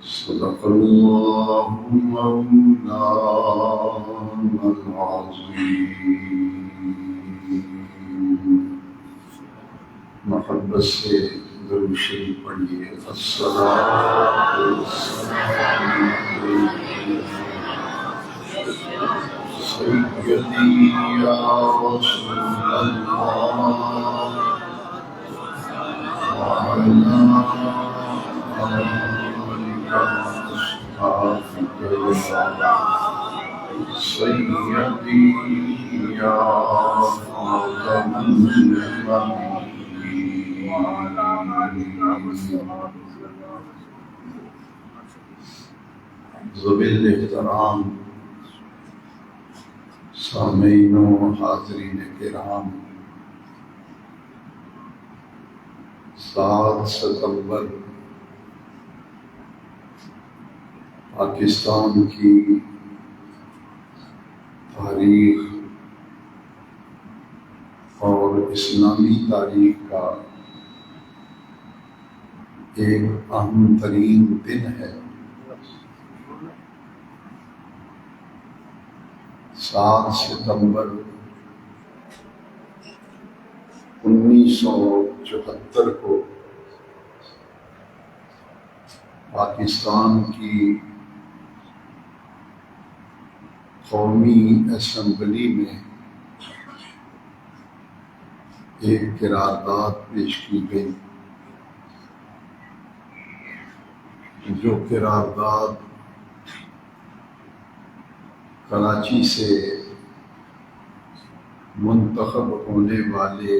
صدق الله مولانا العظيم. محبت سے درود شریف پڑھیے. الصلاۃ والسلام سیدی یا رسول اللہ وعلی آلک واصحابک سیدی یا خاتم ذوی الاحترام سامعین و حاضرین کرام، 7 ستمبر پاکستان کی تاریخ اور اسلامی تاریخ کا ایک اہم ترین دن ہے. 7 ستمبر 1974 کو پاکستان کی قومی اسمبلی میں ایک قرارداد پیش کی گئی، جو قرارداد کراچی سے منتخب ہونے والے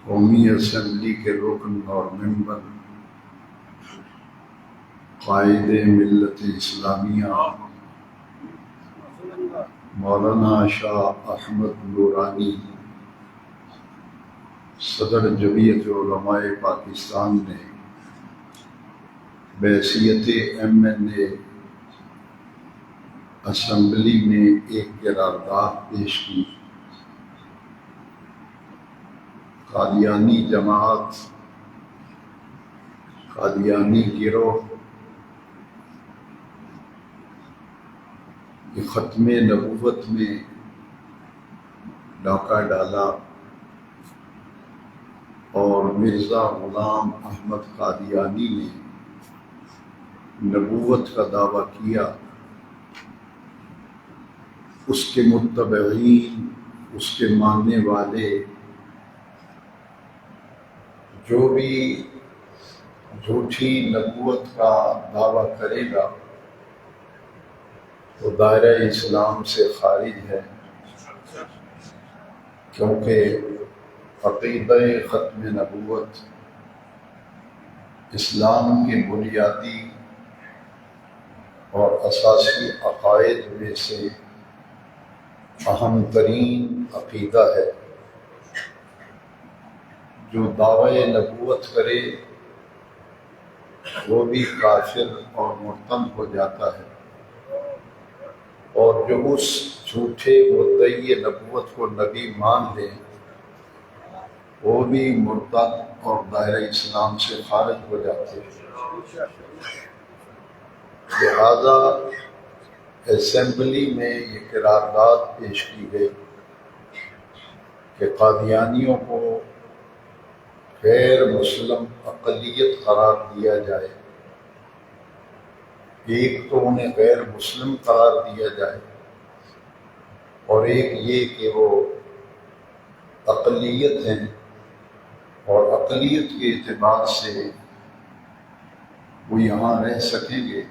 قومی اسمبلی کے رکن اور ممبر قائد ملت اسلامیہ مولانا شاہ احمد نورانی صدر جمعیت علماء پاکستان نے بحیثیت MNA اسمبلی میں ایک قرارداد پیش کی. قادیانی جماعت، قادیانی گروہ کہ ختم نبوت میں ڈاکہ ڈالا اور مرزا غلام احمد قادیانی نے نبوت کا دعویٰ کیا. اس کے متبعین، اس کے ماننے والے جو بھی جھوٹی نبوت کا دعویٰ کرے گا وہ دائرہ اسلام سے خارج ہے، کیونکہ عقیدہ ختم نبوت اسلام کے بنیادی اور اساسی عقائد میں سے اہم ترین عقیدہ ہے. جو دعوی نبوت کرے وہ بھی کافر اور مرتد ہو جاتا ہے، اور جو اس جھوٹے مدعی نبوت کو نبی مان لے وہ بھی مرتد اور دائرہ اسلام سے خارج ہو جاتے ہیں. لہذا اسمبلی میں یہ قرارداد پیش کی گئی کہ قادیانیوں کو غیر مسلم اقلیت قرار دیا جائے. ایک تو انہیں غیر مسلم قرار دیا جائے، اور ایک یہ کہ وہ اقلیت ہیں اور اقلیت کے اعتبار سے وہ یہاں رہ سکیں گے.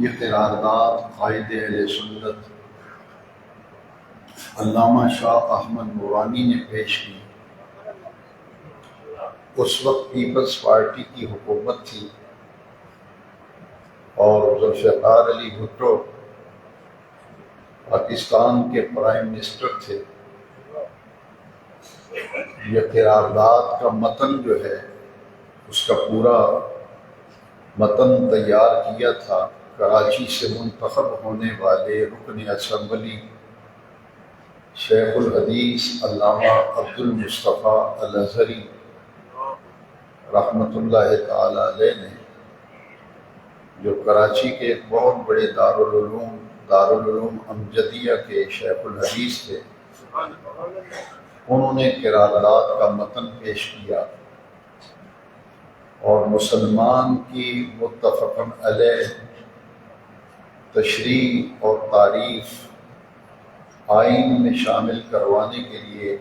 یہ قرارداد قائد اہل سنت علامہ شاہ احمد نورانی نے پیش کی. اس وقت پیپلز پارٹی کی حکومت تھی اور ذوالفقار علی بھٹو پاکستان کے پرائم منسٹر تھے. یہ قرارداد کا متن جو ہے اس کا پورا متن تیار کیا تھا کراچی سے منتخب ہونے والے رکن اسمبلی شیخ الحدیث علامہ عبد المصطفیٰ الازہری رحمۃ اللہ تعالی علیہ نے، جو کراچی کے ایک بہت بڑے دارالعلوم امجدیہ کے شیخ الحدیث تھے، انہوں نے قرارداد کا متن پیش کیا اور مسلمان کی متفقاً علیہ تشریح اور تعریف آئین میں شامل کروانے کے لیے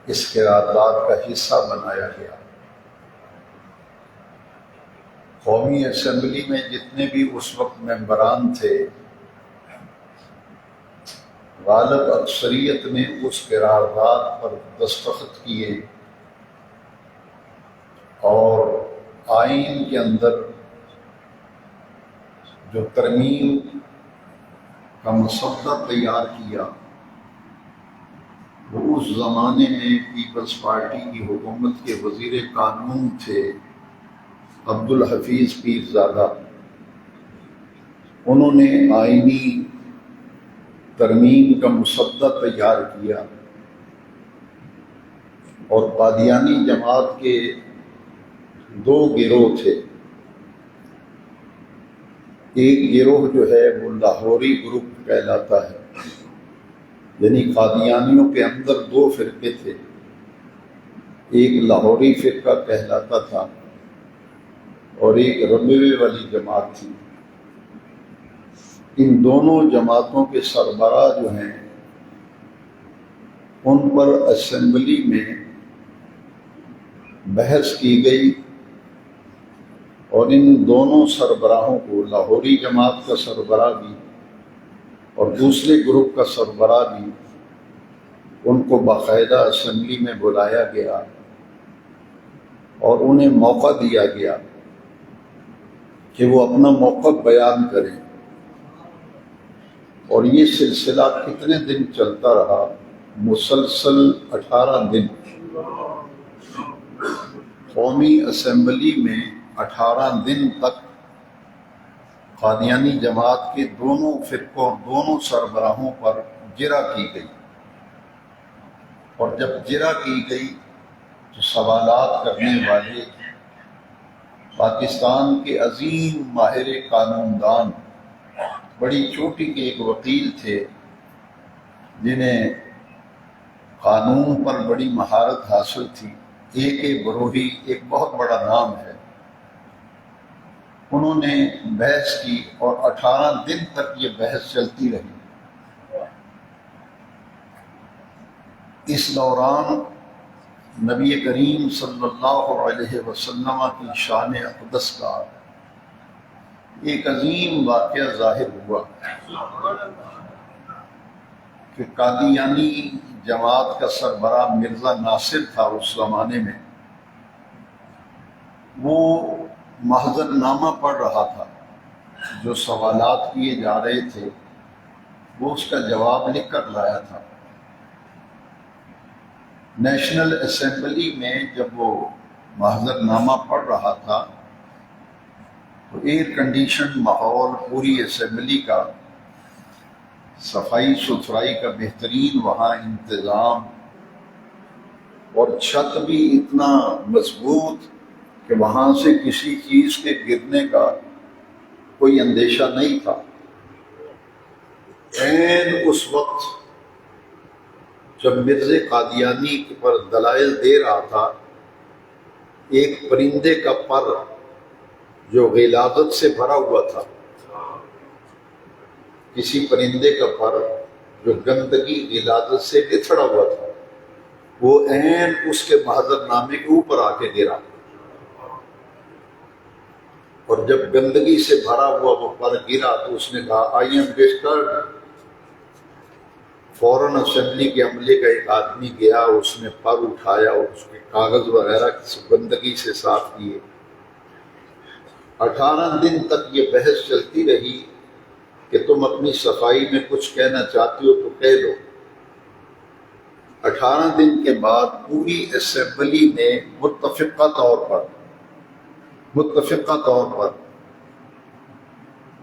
اس قرارداد کا حصہ بنایا گیا۔ قومی اسمبلی میں جتنے بھی اس وقت ممبران تھے، غالب اکثریت نے اس قرارداد پر دستخط کیے اور آئین کے اندر جو ترمیم کا مسودہ تیار کیا، وہ اس زمانے میں پیپلز پارٹی کی حکومت کے وزیر قانون تھے عبدالحفیظ پیرزادہ۔ انہوں نے آئینی ترمیم کا مسودہ تیار کیا اور قادیانی جماعت کے دو گروہ تھے۔ ایک گروہ جو ہے وہ لاہوری گروپ کہلاتا ہے، یعنی قادیانیوں کے اندر دو فرقے تھے، ایک لاہوری فرقہ کہلاتا تھا اور ایک ربیوے والی جماعت تھی۔ ان دونوں جماعتوں کے سربراہ جو ہیں، ان پر اسمبلی میں بحث کی گئی اور ان دونوں سربراہوں کو، لاہوری جماعت کا سربراہ بھی اور دوسرے گروپ کا سربراہ بھی، ان کو باقاعدہ اسمبلی میں بلایا گیا اور انہیں موقع دیا گیا کہ وہ اپنا موقف بیان کریں، اور یہ سلسلہ کتنے دن چلتا رہا؟ مسلسل 18 دن قومی اسمبلی میں 18 دن تک قادیانی جماعت کے دونوں فرقوں، دونوں سربراہوں پر جرح کی گئی، اور جب جرح کی گئی تو سوالات کرنے والے پاکستان کے عظیم ماہر قانون دان، بڑی چوٹی کے ایک وکیل تھے جنہیں قانون پر بڑی مہارت حاصل تھی، بروہی ایک بہت بڑا نام ہے۔ انہوں نے بحث کی اور 18 دن تک یہ بحث چلتی رہی۔ اس دوران نبی کریم صلی اللہ علیہ وسلم کی شان اقدس کا ایک عظیم واقعہ ظاہر ہوا کہ قادیانی جماعت کا سربراہ مرزا ناصر تھا اس زمانے میں، وہ محضر نامہ پڑھ رہا تھا، جو سوالات کیے جا رہے تھے وہ اس کا جواب لکھ کر لایا تھا۔ نیشنل اسمبلی میں جب وہ محضر نامہ پڑھ رہا تھا تو ایئر کنڈیشن ماحول، پوری اسمبلی کا صفائی ستھرائی کا بہترین وہاں انتظام، اور چھت بھی اتنا مضبوط کہ وہاں سے کسی چیز کے گرنے کا کوئی اندیشہ نہیں تھا۔ عین اس وقت جب مرزا قادیانی پر دلائل دے رہا تھا، ایک پرندے کا پر جو غلاظت سے بھرا ہوا تھا، کسی پرندے کا پر جو گندگی غلاظت سے بچھڑا ہوا تھا، وہ عین اس کے محضر نامے کے اوپر آ کے گرا، اور جب گندگی سے بھرا ہوا وہ پر گرا تو اس نے کہا آئی ایم ڈسٹربڈ۔ فوراً اسمبلی کے عملے کا ایک آدمی گیا، اس نے پر اٹھایا اور اس کے کاغذ وغیرہ گندگی سے صاف کیے۔ 18 دن تک یہ بحث چلتی رہی کہ تم اپنی صفائی میں کچھ کہنا چاہتے ہو تو کہہ لو۔ 18 دن کے بعد پوری اسمبلی نے متفقہ طور پر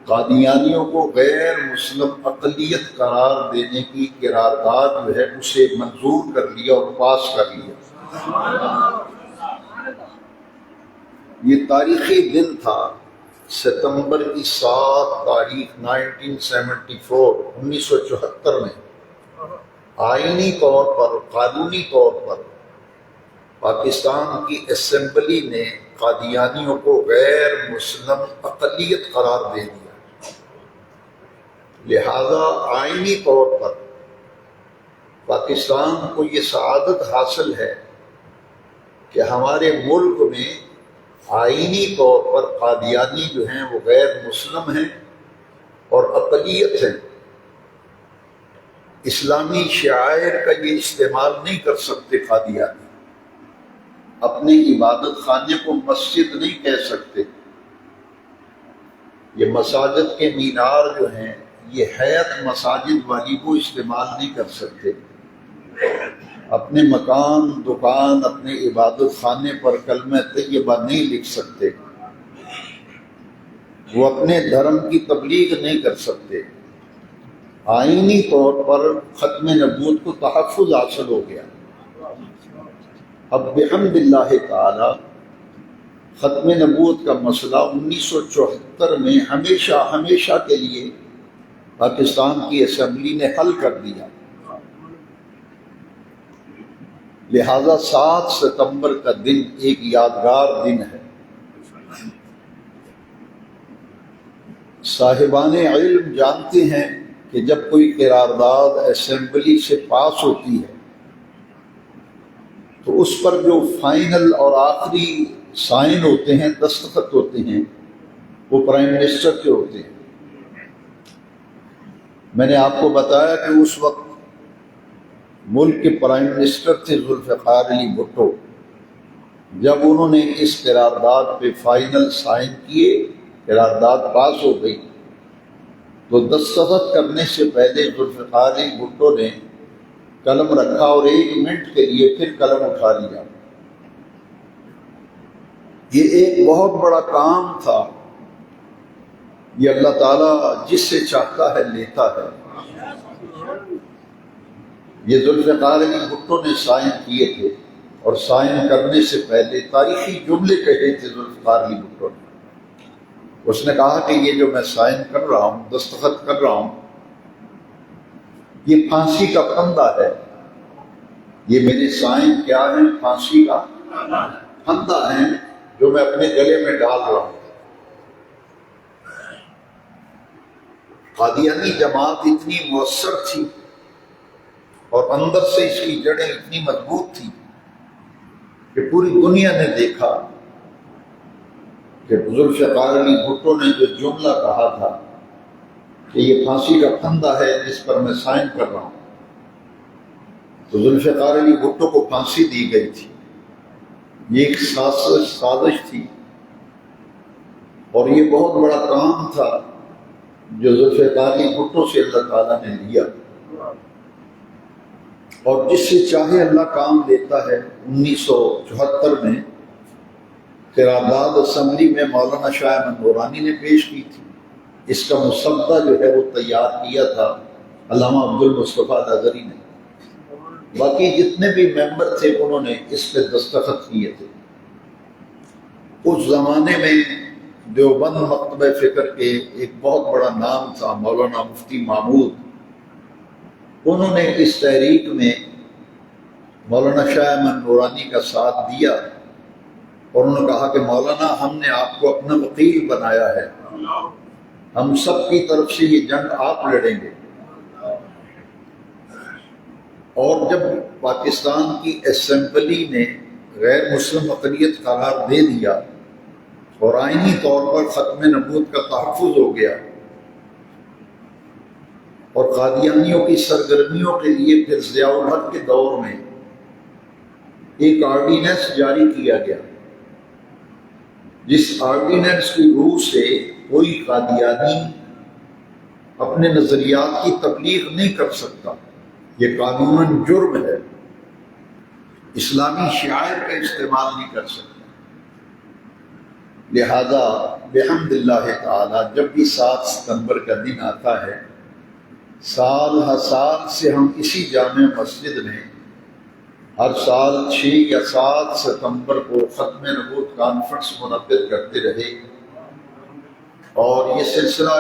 قادیانیوں کو غیر مسلم اقلیت قرار دینے کی قرارداد جو ہے اسے منظور کر لیا اور پاس کر لیا۔ یہ تاریخی دن تھا، ستمبر کی 7 تاریخ 1974 میں آئینی طور پر، قانونی طور پر پاکستان کی اسمبلی نے قادیانیوں کو غیر مسلم اقلیت قرار دے دیا۔ لہذا آئینی طور پر پاکستان کو یہ سعادت حاصل ہے کہ ہمارے ملک میں آئینی طور پر قادیانی جو ہیں وہ غیر مسلم ہیں اور اقلیت ہیں۔ اسلامی شعائر کا یہ استعمال نہیں کر سکتے قادیانی، اپنے عبادت خانے کو مسجد نہیں کہہ سکتے، یہ مساجد کے مینار جو ہیں یہ حیت مساجد والی کو استعمال نہیں کر سکتے، اپنے مکان، دکان، اپنے عبادت خانے پر کلمہ طیبہ نہیں لکھ سکتے، وہ اپنے دھرم کی تبلیغ نہیں کر سکتے۔ آئینی طور پر ختم نبوت کو تحفظ حاصل ہو گیا۔ اب بحمد اللہ تعالی ختم نبوت کا مسئلہ 1974 میں ہمیشہ کے لیے پاکستان کی اسمبلی نے حل کر دیا۔ لہذا 7 ستمبر کا دن ایک یادگار دن ہے۔ صاحبان علم جانتے ہیں کہ جب کوئی قرارداد اسمبلی سے پاس ہوتی ہے تو اس پر جو فائنل اور آخری سائن ہوتے ہیں، دستخط ہوتے ہیں، وہ پرائم منسٹر کے ہوتے ہیں۔ میں نے آپ کو بتایا کہ اس وقت ملک کے پرائم منسٹر تھے ذوالفقار علی بھٹو۔ جب انہوں نے اس قرارداد پہ فائنل سائن کیے، قرارداد پاس ہو گئی، تو دستخط کرنے سے پہلے ذوالفقار علی بھٹو نے قلم رکھا اور 1 منٹ کے لیے پھر قلم اٹھا لیا۔ یہ ایک بہت بڑا کام تھا، یہ اللہ تعالیٰ جس سے چاہتا ہے لیتا ہے۔ یہ ذوالفقار علی بھٹو نے سائن کیے تھے اور سائن کرنے سے پہلے تاریخی جملے کہے تھے ذوالفقار علی بھٹو نے۔ اس نے کہا کہ یہ جو میں سائن کر رہا ہوں، دستخط کر رہا ہوں، یہ پھانسی کا پھندا ہے۔ یہ میرے سائن کیا ہے؟ پھانسی کا پھندا ہے جو میں اپنے گلے میں ڈال رہا ہوں۔ قادیانی جماعت اتنی مؤثر تھی اور اندر سے اس کی جڑیں اتنی مضبوط تھی کہ پوری دنیا نے دیکھا کہ ذوالفقار علی بھٹو نے جو جملہ کہا تھا کہ یہ پھانسی کا پھندا ہے جس پر میں سائن کر رہا ہوں، تو ذوالفقار علی بھٹو کو پھانسی دی گئی تھی۔ یہ ایک سازش تھی اور یہ بہت بڑا کام تھا جو ذوالفقار علی بھٹو سے اللہ تعالیٰ نے لیا، اور جس سے چاہے اللہ کام لیتا ہے۔ 1974 میں قرارداد اسمبلی میں مولانا شاہ احمد نورانی نے پیش کی تھی۔ اس کا مسودہ جو ہے وہ تیار کیا تھا علامہ عبدالمصطفیٰ نظری نے۔ باقی جتنے بھی ممبر تھے انہوں نے اس پہ دستخط کیے تھے۔ اس زمانے میں دیوبند مکتبہ فکر کے ایک بہت بڑا نام تھا مولانا مفتی محمود، انہوں نے اس تحریک میں مولانا شاہ احمد نورانی کا ساتھ دیا اور انہوں نے کہا کہ مولانا ہم نے آپ کو اپنا وکیل بنایا ہے، ہم سب کی طرف سے یہ جنگ آپ لڑیں گے۔ اور جب پاکستان کی اسمبلی نے غیر مسلم اقلیت قرار دے دیا اور آئینی طور پر ختم نبوت کا تحفظ ہو گیا اور قادیانیوں کی سرگرمیوں کے لیے پھر ضیاء الحق کے دور میں ایک آرڈیننس جاری کیا گیا، جس آرڈیننس کی روح سے کوئی قادیانی اپنے نظریات کی تبلیغ نہیں کر سکتا، یہ قانوناً جرم ہے، اسلامی شعائر کا استعمال نہیں کر سکتا۔ لہذا بحمد اللہ تعالی جب بھی 7 ستمبر کا دن آتا ہے، سال ہر سال سے ہم اسی جامع مسجد میں ہر سال 6 یا 7 ستمبر کو ختم نبوت کانفرنس منعقد کرتے رہے، اور یہ سلسلہ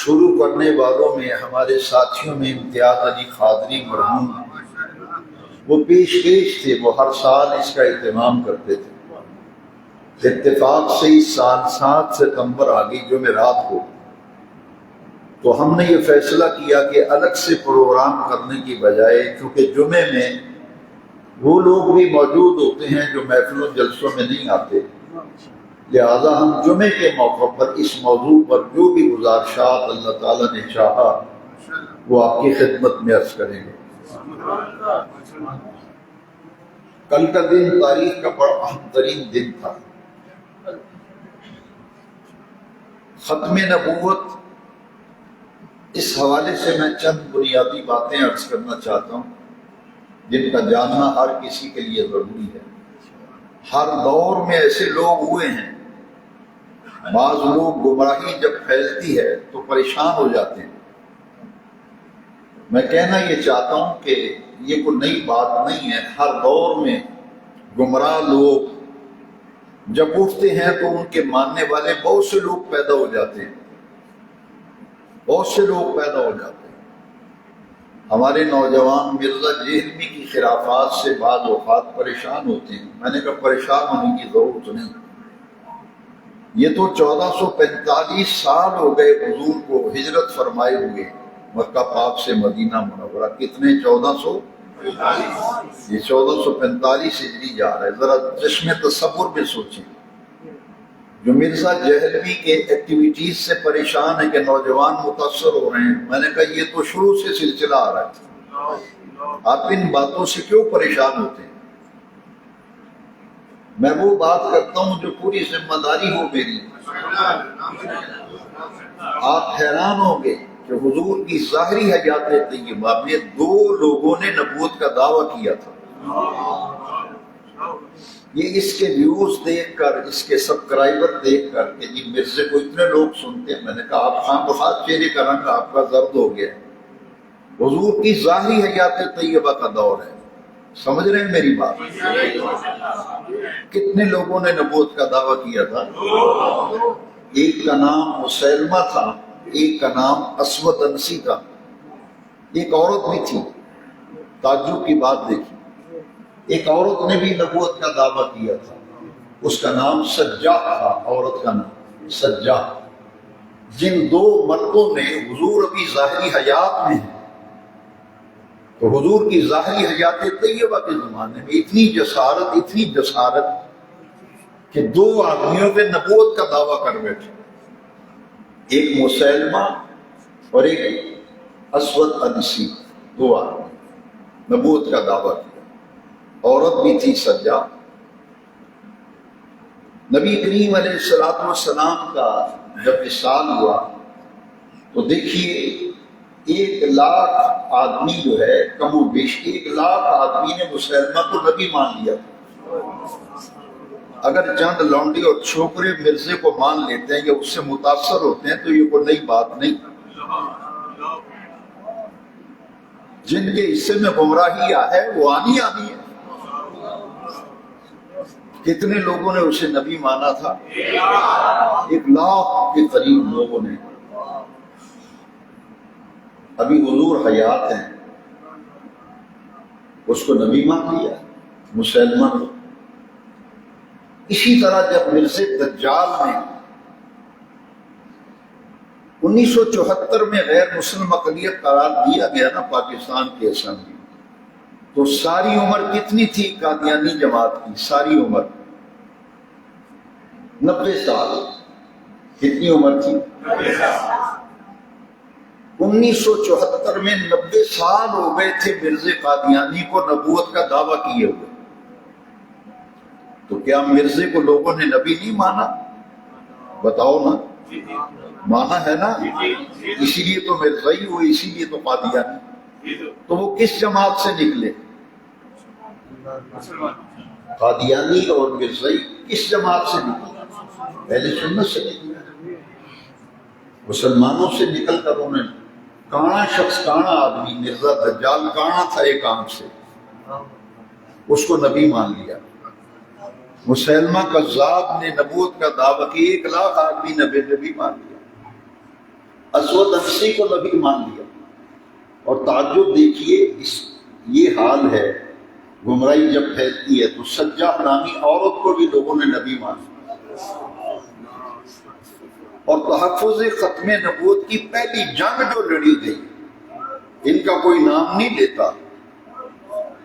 شروع کرنے والوں میں ہمارے ساتھیوں میں امتیاز علی قادری مرحوم وہ پیش تھے، وہ ہر سال اس کا اہتمام کرتے تھے۔ اتفاق سے اس سال 7 ستمبر آ گئی جمعرات کو، تو ہم نے یہ فیصلہ کیا کہ الگ سے پروگرام کرنے کی بجائے، کیونکہ جمعے میں وہ لوگ بھی موجود ہوتے ہیں جو محفلوں جلسوں میں نہیں آتے، لہذا ہم جمعے کے موقع پر اس موضوع پر جو بھی گزارشات اللہ تعالیٰ نے چاہا وہ آپ کی خدمت میں عرض کریں گے۔ کل کا دن تاریخ کا بڑا اہم ترین دن تھا۔ ختم نبوت، اس حوالے سے میں چند بنیادی باتیں عرض کرنا چاہتا ہوں جن کا جاننا ہر کسی کے لیے ضروری ہے۔ ہر دور میں ایسے لوگ ہوئے ہیں، بعض لوگ گمراہی جب پھیلتی ہے تو پریشان ہو جاتے ہیں۔ میں کہنا یہ چاہتا ہوں کہ یہ کوئی نئی بات نہیں ہے، ہر دور میں گمراہ لوگ جب اٹھتے ہیں تو ان کے ماننے والے بہت سے لوگ پیدا ہو جاتے ہیں، بہت سے لوگ پیدا ہو جاتے ہیں۔ ہمارے نوجوان مرزا جہلمی کی خرافات سے بعض اوقات پریشان ہوتے ہیں۔ میں نے کہا پریشان ہونے کی ضرورت نہیں، یہ تو 1445 سال ہو گئے حضور کو ہجرت فرمائے ہوئے مکہ پاک سے مدینہ منورہ۔ کتنے؟ 1400، یہ 1445 ہجری جا رہا ہے۔ ذرا چشم تصور میں سوچیں، جو مرزا جہلوی کے ایکٹیویٹیز سے پریشان ہے کہ نوجوان متاثر ہو رہے ہیں، میں نے کہا یہ تو شروع سے سلسلہ آ رہا ہے، آپ ان باتوں سے کیوں پریشان ہوتے ہیں؟ میں وہ بات کرتا ہوں جو پوری ذمہ داری ہو میری۔ آپ حیران ہوں گے کہ حضور کی ظاہری حیات طیبہ میں 2 لوگوں نے نبوت کا دعویٰ کیا تھا۔ یہ اس کے ویوز دیکھ کر، اس کے سبسکرائبر دیکھ کر کہ جی مرزے کو اتنے لوگ سنتے ہیں، میں نے کہا آپ خام بخار چہرے کا رنگ آپ کا زرد ہو گیا۔ حضور کی ظاہری حیات طیبہ کا دور ہے، سمجھ رہے ہیں میری بات؟ کتنے لوگوں نے نبوت کا دعویٰ کیا تھا؟ ایک کا نام مسیلمہ تھا، ایک کا نام اسود انسی تھا، ایک عورت بھی تھی۔ تعجب کی بات دیکھی، ایک عورت نے بھی نبوت کا دعویٰ کیا تھا، اس کا نام سجا تھا، عورت کا نام سجا۔ جن 2 مردوں نے، حضور ابھی ظاہری حیات میں ہیں، تو حضور کی ظاہری حیات طیبہ کے زمانے میں اتنی جسارت کہ 2 آدمیوں پہ نبوت کا دعویٰ کر بیٹھے، ایک مسیلمہ اور ایک اسود انسی، 2 آدمی نبوت کا دعویٰ کیا۔ عورت بھی تھی سجا۔ نبی کریم علیہ السلام کا جب وصال ہوا تو دیکھیے 1 لاکھ آدمی جو ہے، کم و بیش 1 لاکھ آدمی نے مسلمہ کو نبی مان لیا۔ اگر چند لونڈی اور چھوکرے مرزے کو مان لیتے ہیں یا اس سے متاثر ہوتے ہیں تو یہ کوئی نئی بات نہیں۔ جن کے حصے میں گمراہی ہے وہ آنی ہے۔ کتنے لوگوں نے اسے نبی مانا تھا؟ 1 لاکھ کے قریب لوگوں نے۔ ابھی حضور حیات ہیں، اس کو نبی مان لیا مسلمہ کو۔ اسی طرح جب مرزا دجال میں 1974 میں غیر مسلم اقلیت قرار دیا گیا نا پاکستان کی اسمبلی، تو ساری عمر کتنی تھی قادیانی جماعت کی؟ ساری عمر 90 سال۔ کتنی عمر تھی؟ 1974 میں 90 سال ہو گئے تھے مرزا قادیانی کو نبوت کا دعویٰ کیے ہوئے۔ تو کیا مرزے کو لوگوں نے نبی نہیں مانا؟ بتاؤ نا، مانا ہے نا؟ اسی لیے تو مرزائی ہوئے، اسی لیے تو قادیانی۔ تو وہ کس جماعت سے نکلے؟ قادیانی اور مرزائی کس جماعت سے نکلے؟ اہل سنت سے نکلے، مسلمانوں سے نکل کر انہیں کانا شخص، کانا آدمی، مرزا دجال کانا تھا ایک آنکھ سے، اس کو نبی مان لیا۔ مسیلمہ کذاب نے نبوت کا دعویٰ کی، 1,00,000 آدمی نبی مان لیا۔ اسود عنسی کو نبی مان لیا۔ اور تعجب دیکھیے، یہ حال ہے، گمراہی جب پھیلتی ہے تو سجاح نامی عورت کو بھی لوگوں نے نبی مان لیا۔ اور تحفظ ختم نبوت کی پہلی جنگ جو لڑی گئی، ان کا کوئی نام نہیں لیتا،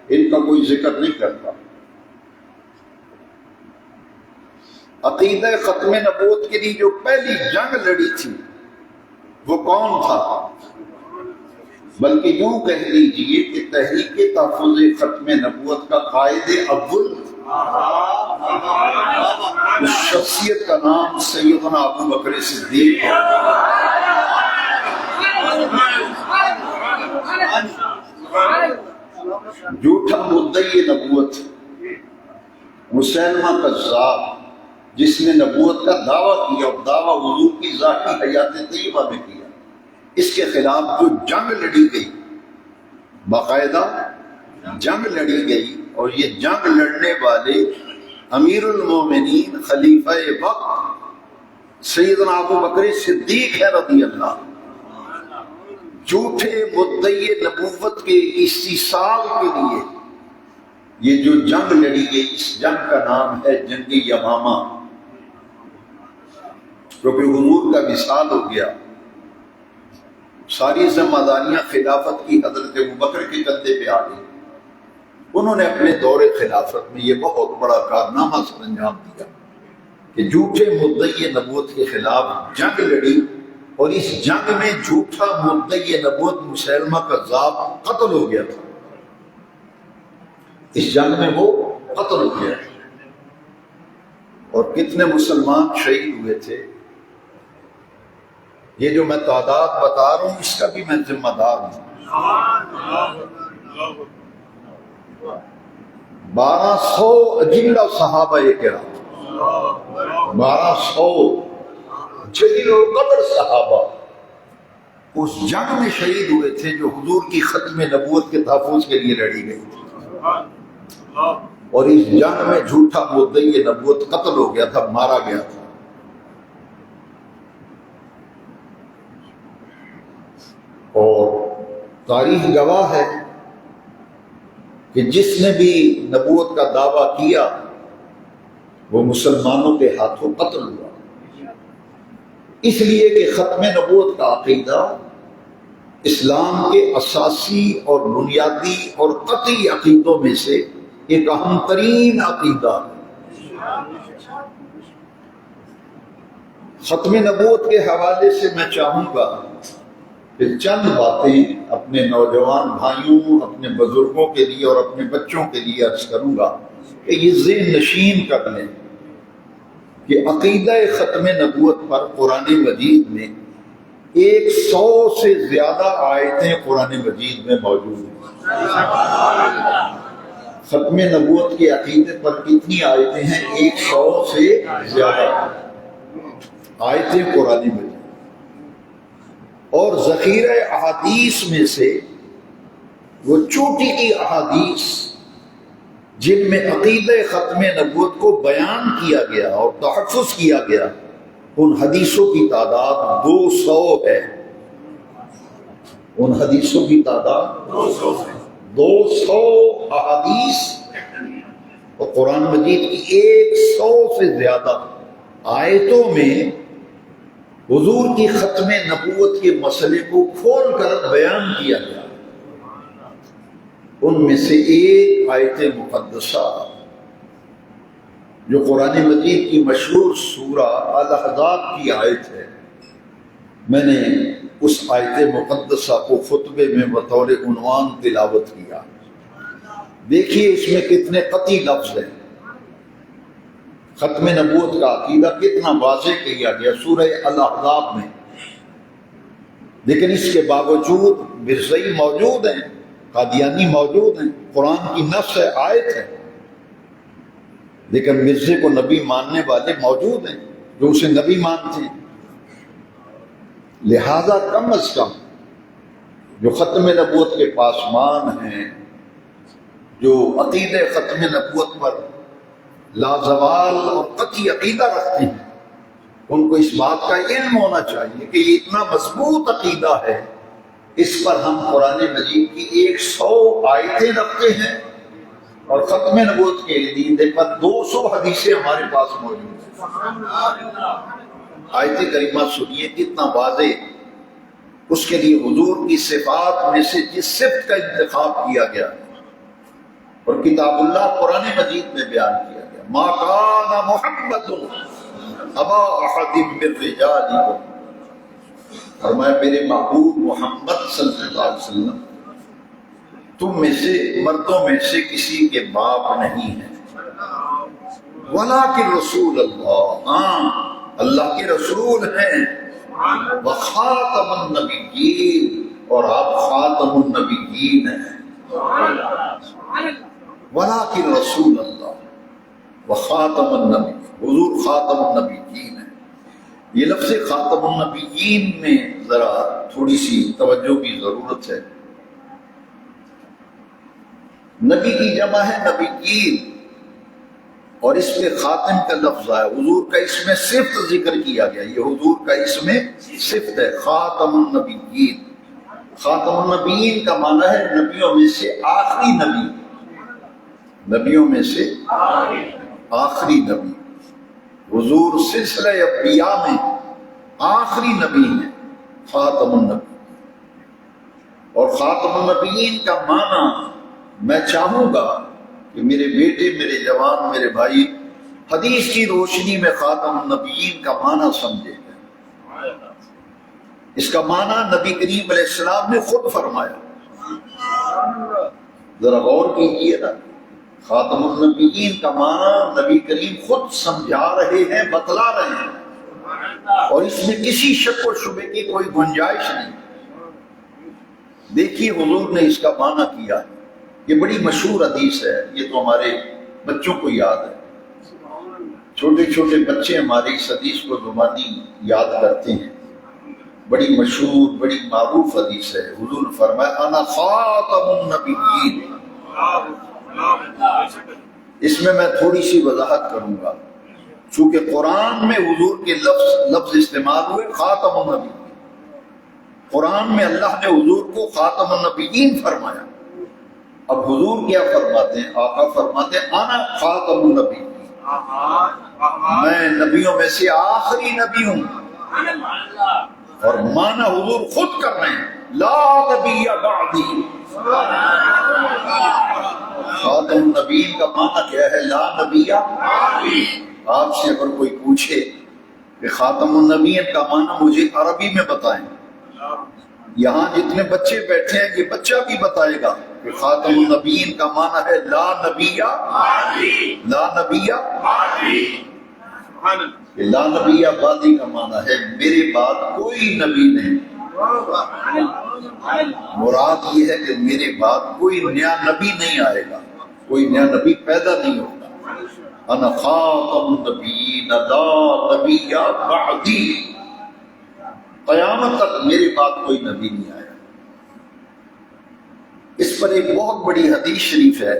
ان کا کوئی ذکر نہیں کرتا۔ عقیدہ ختم نبوت کے لیے جو پہلی جنگ لڑی تھی وہ کون تھا؟ بلکہ یوں کہہ لیجیے کہ تحریک تحفظ ختم نبوت کا قائد اول اس شخصیت کا نام سیدنا ابو بکر صدیق ہے۔ جھوٹا مدعی نبوت مسیلمہ کذاب، جس نے نبوت کا دعویٰ کیا اور دعویٰ حضور کی ذاتی حیات طیبہ میں کیا، اس کے خلاف جو جنگ لڑی گئی، باقاعدہ جنگ لڑی گئی، اور یہ جنگ لڑنے والے امیر المومنین خلیفہ وقت سیدنا ابو بکر صدیق ہے رضی اللہ۔ جھوٹے مدعی نبوت کے استیصال کے لیے یہ جو جنگ لڑی گئی، اس جنگ کا نام ہے جنگ یمامہ، کیونکہ حضور کا وصال ہو گیا، ساری ذمہ داریاں خلافت کی حضرت ابوبکر کے کندھے پہ آ گئی۔ انہوں نے اپنے دور خلافت میں یہ بہت بڑا کارنامہ سر انجام دیا کہ جھوٹے مدعی نبوت کے خلاف جنگ لڑی، اور اس جنگ میں جھوٹا مدعی نبوت مسیلمہ کذاب قتل ہو گیا تھا۔ اس جنگ میں وہ قتل ہو گیا، اور کتنے مسلمان شہید ہوئے تھے، یہ جو میں تعداد بتا رہا ہوں اس کا بھی میں ذمہ دار ہوں۔ 1200 اجلہ صحابہ کرام، 1200 جلیل القدر صحابہ اس جنگ میں شہید ہوئے تھے جو حضور کی ختم نبوت کے تحفظ کے لیے لڑی گئی تھی، اور اس جنگ میں جھوٹا مدعی نبوت قتل ہو گیا تھا، مارا گیا تھا۔ اور تاریخ گواہ ہے کہ جس نے بھی نبوت کا دعویٰ کیا وہ مسلمانوں کے ہاتھوں قتل ہوا، اس لیے کہ ختم نبوت کا عقیدہ اسلام کے اساسی اور بنیادی اور قطعی عقیدوں میں سے ایک اہم ترین عقیدہ ہے۔ ختم نبوت کے حوالے سے میں چاہوں گا کہ چند باتیں اپنے نوجوان بھائیوں، اپنے بزرگوں کے لیے اور اپنے بچوں کے لیے عرض کروں گا کہ یہ ذہن نشین کر لیں کہ عقیدہ ختم نبوت پر قرآن مجید میں 100 سے زیادہ آیتیں قرآن مجید میں موجود ہیں۔ ختم نبوت کے عقیدے پر کتنی آیتیں ہیں؟ 100 سے زیادہ آیتیں قرآن مجید، اور ذخیرہ احادیث میں سے وہ چوٹی کی احادیث جن میں عقیدہ ختم نبوت کو بیان کیا گیا اور تحفظ کیا گیا، ان حدیثوں کی تعداد 200 ہے۔ ان حدیثوں کی تعداد 200 احادیث، اور قرآن مجید کی 100 سے زیادہ آیتوں میں حضور کی ختم نبوت کے مسئلے کو کھول کر بیان کیا گیا۔ ان میں سے ایک آیت مقدسہ جو قرآن مجید کی مشہور سورہ الاحزاب کی آیت ہے، میں نے اس آیت مقدسہ کو خطبے میں بطور عنوان تلاوت کیا۔ دیکھیے اس میں کتنے قطعی لفظ ہیں، ختم نبوت کا عقیدہ کتنا واضح کیا گیا سورہ الاحزاب میں، لیکن اس کے باوجود مرزائی موجود ہیں، قادیانی موجود ہیں، قرآن کی نص آیت ہے، لیکن مرزے کو نبی ماننے والے موجود ہیں جو اسے نبی مانتے ہیں۔ لہذا کم از کم جو ختم نبوت کے پاسمان ہیں جو عقید ختم نبوت پر لازوال اور قطعی عقیدہ رکھتے ہیں ان کو اس بات کا علم ہونا چاہیے کہ یہ اتنا مضبوط عقیدہ ہے، اس پر ہم قرآن مجید کی 100 آیتیں رکھتے ہیں اور ختم نبوت کے لیے پر 200 حدیثیں ہمارے پاس موجود ہیں۔ آیت کریمہ سنیے کتنا واضح، اس کے لیے حضور کی صفات میں سے جس صفت کا انتخاب کیا گیا اور کتاب اللہ قرآن مجید میں بیان کیا گیا، ما کان محمد ابا احد من رجالکم، فرمایا میرے محبوب محمد صلی اللہ علیہ وسلم تم میں سے مردوں میں سے کسی کے باپ نہیں ہیں، ولکن رسول اللہ، ہاں اللہ کے رسول ہیں، وخاتم النبیین، اور آپ خاتم النبیین ہیں، ولکن رسول اللہ وخاتم النبی، حضور خاتم النبیین ہیں۔ یہ لفظ خاتم النبیین میں ذرا تھوڑی سی توجہ کی ضرورت ہے۔ نبی کی جمع ہے نبیین، اور اس پہ خاتم کا لفظ ہے، حضور کا اس میں صفت ذکر کیا گیا، یہ حضور کا اس میں صفت ہے، خاتم النبیین۔ خاتم النبیین کا معنی ہے نبیوں میں سے آخری نبی، نبیوں میں سے آخری نبی۔ حضور سلسلہ انبیاء میں آخری نبی ہیں، خاتم النبی۔ اور خاتم النبیین کا معنی میں چاہوں گا کہ میرے بیٹے، میرے جوان، میرے بھائی حدیث کی روشنی میں خاتم النبیین کا معنی سمجھے گا۔ اس کا معنی نبی کریم علیہ السلام نے خود فرمایا، ذرا غور کیجیے نا، خاتم النبیین کا معنی نبی کریم خود سمجھا رہے ہیں، بتلا رہے ہیں، اور اس میں کسی شک و شبے کی کوئی گنجائش نہیں۔ دیکھیے حضور نے اس کا معنی کیا ہے، یہ بڑی مشہور حدیث ہے، یہ تو ہمارے بچوں کو یاد ہے، چھوٹے چھوٹے بچے ہماری اس حدیث کو زبانی یاد کرتے ہیں، بڑی مشہور بڑی معروف حدیث ہے۔ حضور نے فرمایا انا خاتم النبیین۔ اس میں تھوڑی سی وضاحت کروں گا، چونکہ قرآن میں حضور کے لفظ استعمال ہوئے خاتم النبی، قرآن میں اللہ نے حضور کو خاتم النبیین فرمایا۔ اب حضور کیا فرماتے ہیں؟ آقا فرماتے ہیں انا خاتم النبی، میں نبیوں میں سے آخری نبی ہوں، اور مانا حضور خود کر رہے ہیں، لا نبی بعدی۔ خاتم النبیین کا معنی کیا ہے؟ لا نبی بعدی۔ آپ سے اگر کوئی پوچھے کہ خاتم النبیین کا معنی مجھے عربی میں بتائیں، یہاں جتنے بچے بیٹھے ہیں یہ بچہ بھی بتائے گا کہ خاتم النبیین کا معنی ہے لا نبی بعدی، لا نبی بعدی۔ لا نبی بعدی کا معنی ہے میرے بعد کوئی نبی نہیں، مراد یہ ہے کہ میرے بعد کوئی نیا نبی نہیں آئے گا، کوئی نیا نبی پیدا نہیں ہوگا۔ انا خاتم النبیین لا نبی بعدی، قیامت تک میرے بعد کوئی نبی نہیں آیا۔ اس پر ایک بہت بڑی حدیث شریف ہے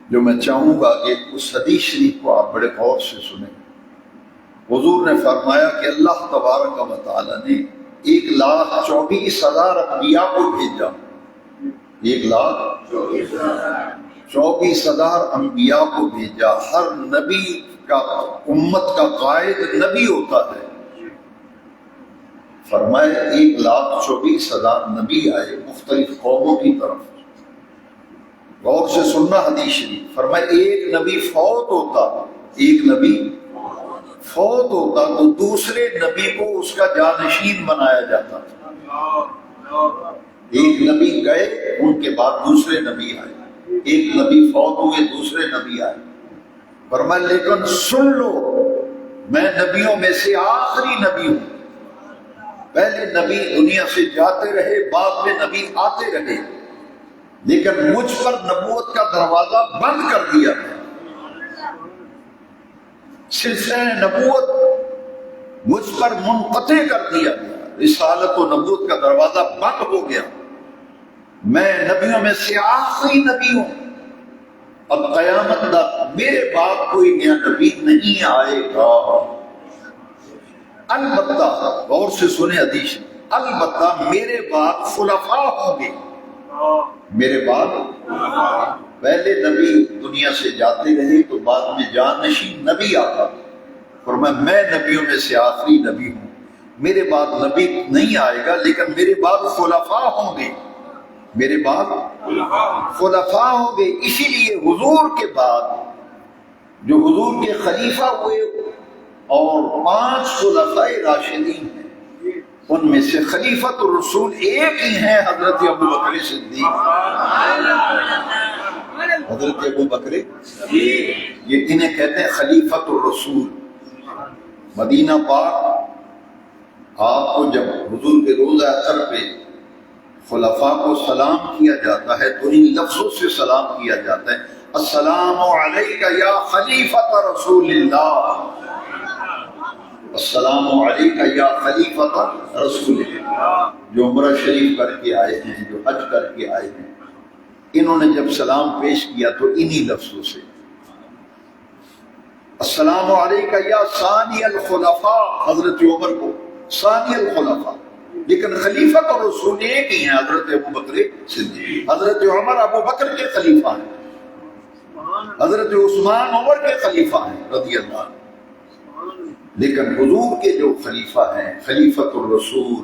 جو میں چاہوں گا کہ اس حدیث شریف کو آپ بڑے غور سے سنیں۔ حضور نے فرمایا کہ اللہ تبارک و تعالی نے 1,24,000 انبیاء کو بھیجا، 1,24,000 انبیاء کو بھیجا۔ ہر نبی کا امت کا قائد نبی ہوتا ہے۔ فرمایا 1,24,000 نبی آئے مختلف قوموں کی طرف۔ غور سے سننا حدیث شریف، فرمایا ایک نبی فوت ہوتا، ایک نبی فوت ہوتا تو دوسرے نبی کو اس کا جانشین بنایا جاتا تھا۔ ایک نبی گئے، ان کے بعد دوسرے نبی آئے، ایک نبی فوت ہوئے دوسرے نبی آئے۔ فرمایا لیکن سن لو، میں نبیوں میں سے آخری نبی ہوں۔ پہلے نبی دنیا سے جاتے رہے، بعد میں نبی آتے رہے، لیکن مجھ پر نبوت کا دروازہ بند کر دیا گیا، سلسلہ نبوت مجھ پر منقطع کر دیا گیا، رسالت و نبوت کا دروازہ بند ہو گیا۔ میں نبیوں میں سے آخری نبی ہوں، اب قیامت تک میرے بعد کوئی نیا نبی نہیں آئے گا۔ البتہ غور سے سنیں حدیث، البتہ میرے بعد خلفاء ہوں گے، میرے بعد پہلے نبی دنیا سے جاتے رہے تو بعد میں جانشین نبی آتا، فرمایا میں نبیوں میں سے آخری نبی ہوں، میرے بعد نبی نہیں آئے گا لیکن میرے بعد خلفاء ہوں گے، میرے بعد خلفاء ہوں گے۔ اسی لیے حضور کے بعد جو حضور کے خلیفہ ہوئے اور 5 خلفاء راشدین ہیں، ان میں سے خلیفۃ الرسول ایک ہی ہیں، حضرت ابو بکر صدیق۔ حضرت ابو بکر یہ انہیں کہتے ہیں خلیفۃ الرسول۔ مدینہ پاک آپ کو جب حضور کے روضہ اطہر پہ خلفاء کو سلام کیا جاتا ہے تو ان لفظوں سے سلام کیا جاتا ہے، السلام علیک یا خلیفۃ رسول اللہ، السلام علیک یا خلیفۃ رسول اللہ۔ جو عمرہ شریف کر کے آئے ہیں، جو حج کر کے آئے ہیں، انہوں نے جب سلام پیش کیا تو انہی لفظوں سے، السلام علیک یا ثانی الخلفاء، حضرت عمر کو ثانی الخلفاء، لیکن خلیفۃ اور رسول ایک ہی ہیں، حضرت ابو بکر صدیق۔ حضرت عمر ابو بکر کے خلیفہ ہیں، حضرت عثمان عمر کے خلیفہ ہیں رضی اللہ عنہ، لیکن حضور کے جو خلیفہ ہیں، خلیفۃ الرسول،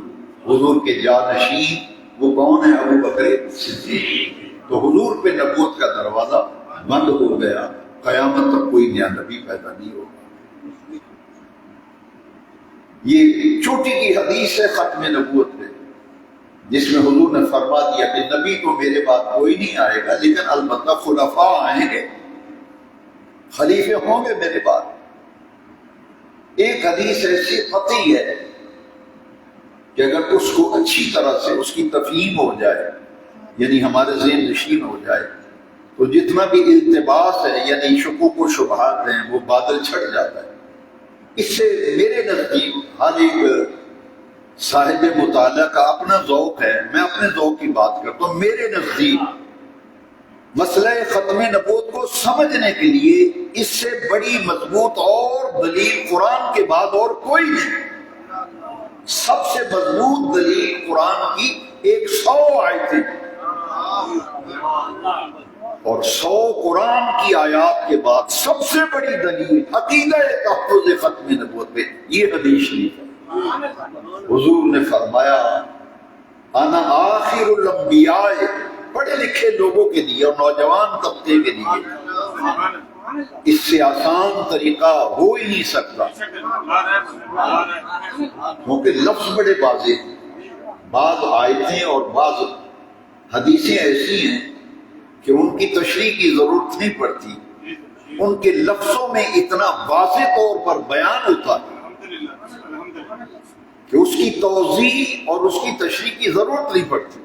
حضور کے جانشین، وہ کون ہیں؟ ابو بکر صدیق۔ تو حضور پہ نبوت کا دروازہ بند ہو گیا، قیامت تک کوئی نیا نبی پیدا نہیں ہوگا۔ یہ چھوٹی کی حدیث ہے ختم نبوت میں، جس میں حضور نے فرما دیا کہ نبی تو میرے بعد کوئی نہیں آئے گا لیکن البتہ خلفاء آئیں گے، خلیفے ہوں گے میرے بعد۔ ایک حدیث ایسی قطعی ہے کہ اگر اس کو اچھی طرح سے اس کی تفہیم ہو جائے، یعنی ہمارے ذہن نشین ہو جائے، تو جتنا بھی التباس ہے یعنی شکوک و شبہات ہیں وہ بادل چھٹ جاتا ہے۔ اس سے میرے نزدیک ہر ایک صاحب مطالعہ کا اپنا ذوق ہے، میں اپنے ذوق کی بات کرتا ہوں، میرے نزدیک مسئلہ ختم نبوت کو سمجھنے کے لیے اس سے بڑی مضبوط اور دلیل قرآن کے بعد اور کوئی نہیں۔ سب سے مضبوط دلیل قرآن کی 100 آیتیں اور 100 قرآن کی آیات کے بعد سب سے بڑی دلیل عقیدہ تحفظ ختم نبوت پہ یہ حدیث شریف ہے۔ حضور نے فرمایا انا آخر الانبیاء، پڑھے لکھے لوگوں کے لیے اور نوجوان طبقے کے لیے اس سے آسان طریقہ ہو ہی نہیں سکتا، کیونکہ لفظ بڑے واضح ہیں۔ بعض آیتیں اور بعض حدیثیں ایسی ہیں کہ ان کی تشریح کی ضرورت نہیں پڑتی، ان کے لفظوں میں اتنا واضح طور پر بیان ہوتا ہے کہ اس کی توضیح اور اس کی تشریح کی ضرورت نہیں پڑتی۔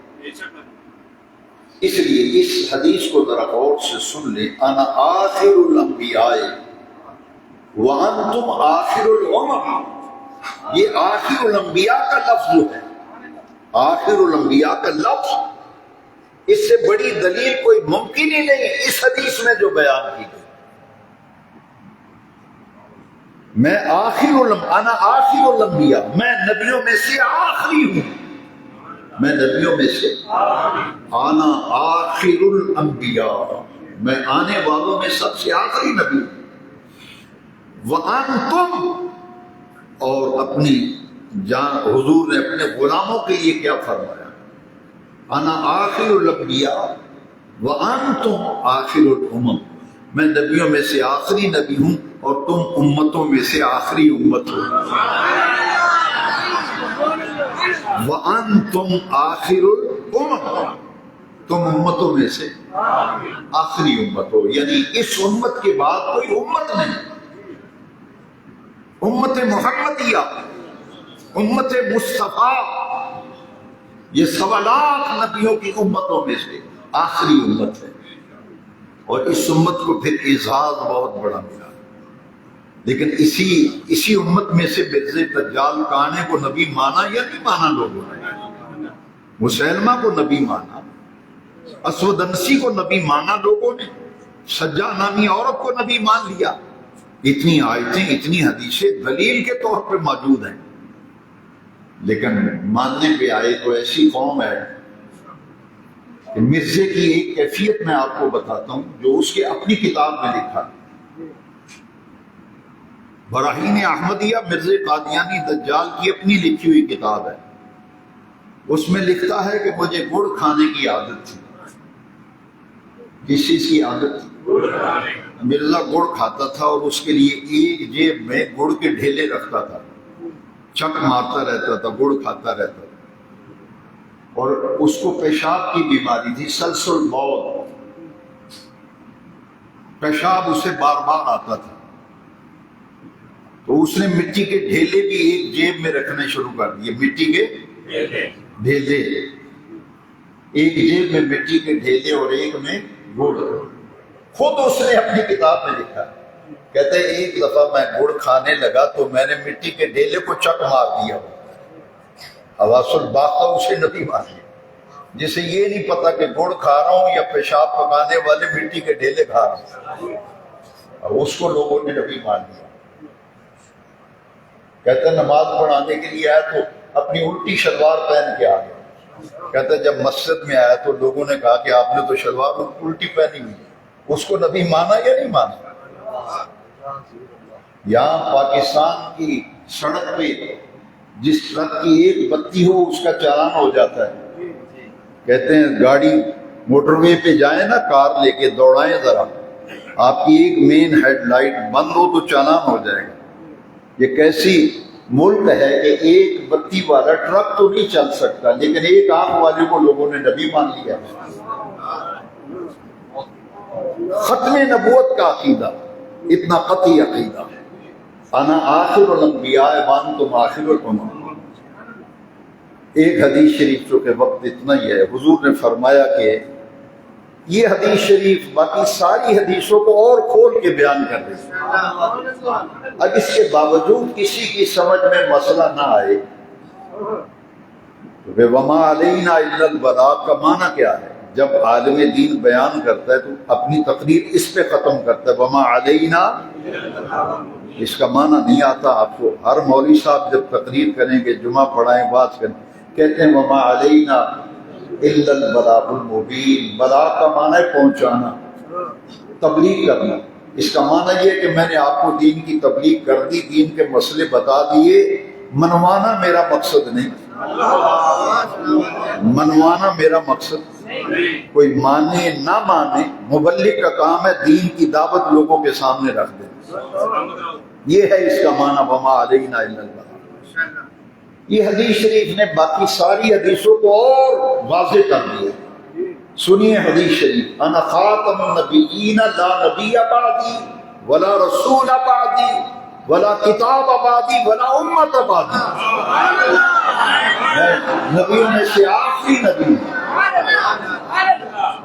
اس لیے اس حدیث کو ذرا غور سے سن لیں، انا آخر الانبیاء وانتم آخر الامم، یہ آخر الانبیاء کا لفظ جو ہے، آخر الانبیاء کا لفظ، اس سے بڑی دلیل کوئی ممکن ہی نہیں اس حدیث میں جو بیان کی گئی۔ میں انا آخر الانبیاء، میں نبیوں میں سے آخری ہوں، میں نبیوں میں سے انا آخر الانبیاء، میں آنے والوں میں سب سے آخری نبی ہوں۔ وانتم، اور اپنی جان حضور نے اپنے غلاموں کے لیے کیا فرمایا؟ انا آخر الانبیاء وانتم آخر الامم، میں نبیوں میں سے آخری نبی ہوں اور تم امتوں میں سے آخری امت ہو۔ وانتم آخر الامم، تم امتوں میں سے آخری امت ہو، یعنی اس امت کے بعد کوئی امت نہیں۔ امت محمدیہ، امت مصطفیٰ، یہ 1.25 لاکھ نبیوں کی امتوں میں سے آخری امت ہے، اور اس امت کو پھر اعزاز بہت بڑا ملا۔ لیکن اسی امت میں سے مرز دجال کا آنے کو نبی مانا یا نہیں مانا لوگوں نے؟ مسلمہ کو نبی مانا، اسود انسی کو نبی مانا لوگوں نے، سجا نامی عورت کو نبی مان لیا. اتنی آیتیں، اتنی حدیثیں دلیل کے طور پہ موجود ہیں، لیکن ماننے پہ آئے تو ایسی قوم ہے کہ مرزے کی ایک کیفیت میں آپ کو بتاتا ہوں جو اس کے اپنی کتاب میں لکھا. براہین احمدیہ مرزا قادیانی دجال کی اپنی لکھی ہوئی کتاب ہے. اس میں لکھتا ہے کہ مجھے گڑ کھانے کی عادت تھی. کس چیز کی عادت تھی؟ مرزا گڑ کھاتا تھا اور اس کے لیے ایک جیب میں گڑ کے ڈھیلے رکھتا تھا، چک مارتا رہتا تھا، گڑ کھاتا رہتا تھا. اور اس کو پیشاب کی بیماری تھی، سلسل بول، پیشاب اسے بار بار آتا تھا. تو اس نے مٹی کے ڈھیلے بھی ایک جیب میں رکھنے شروع کر دیے. مٹی کے ڈھیلے، ایک جیب میں مٹی کے ڈھیلے اور ایک میں گڑ. خود اس نے اپنی کتاب میں لکھا، کہتے ہیں ایک دفعہ میں گڑ کھانے لگا تو میں نے مٹی کے ڈھیلے کو چک مار دیا. حواس الباقہ اسے نبی مان لیا، جسے یہ نہیں پتا کہ گڑ کھا رہا ہوں یا پیشاب پکانے والے مٹی کے ڈھیلے کھا رہا ہوں، اور اس کو لوگوں نے نبی مان لیا. کہتے ہیں نماز پڑھانے کے لیے آیا تو اپنی الٹی شلوار پہن کے آ گیا. کہتے ہیں جب مسجد میں آیا تو لوگوں نے کہا کہ آپ نے تو شلوار الٹی پہنی ہوئی. اس کو نبی مانا یا نہیں مانا؟ یہاں پاکستان کی سڑک پہ جس ٹرک کی ایک بتی ہو اس کا چالان ہو جاتا ہے. کہتے ہیں گاڑی موٹر وے پہ جائیں نا، کار لے کے دوڑائیں ذرا، آپ کی ایک مین ہیڈ لائٹ بند ہو تو چالان ہو جائے گا. یہ کیسی ملک ہے کہ ایک بتی والا ٹرک تو نہیں چل سکتا، لیکن ایک آنکھ والے کو لوگوں نے نبی مان لیا. ختم نبوت کا عقیدہ اتنا قطعی عقیدہ، انا آخر الانبیاء وانتم آخر الامم. ایک حدیث شریف جو کہ وقت اتنا ہی ہے، حضور نے فرمایا کہ یہ حدیث شریف باقی ساری حدیثوں کو اور کھول کے بیان کر رہی ہے. اب اس کے باوجود کسی کی سمجھ میں مسئلہ نہ آئے تو وما علینا الا البلاغ کا معنی کیا ہے؟ جب عالم دین بیان کرتا ہے تو اپنی تقریر اس پہ ختم کرتا ہے، وما علینا. اس کا معنی نہیں آتا آپ کو. ہر مولوی صاحب جب تقریر کریں گے، جمعہ پڑھائیں، واعظ کریں، کہتے ہیں وما علینا الا البلاغ المبین. بلاغ کا معنی ہے پہنچانا، تبلیغ کرنا. اس کا معنی یہ ہے کہ میں نے آپ کو دین کی تبلیغ کر دی، دین کے مسئلے بتا دیے. منوانا میرا مقصد نہیں، منوانا میرا مقصد. کوئی مانے نہ مانے، مبلغ کا کام ہے دین کی دعوت لوگوں کے سامنے رکھ دے. یہ ہے اس کا معنی وما علینا الا البلاغ. یہ حدیث شریف نے باقی ساری حدیثوں کو اور واضح کر دیا. سنیے حدیث شریف، انا خاتم النبیین لا نبی بعدی ولا رسول بعدی ولا کتاب بعدی ولا امت بعدی. میں نبیوں میں سے آخری نبی،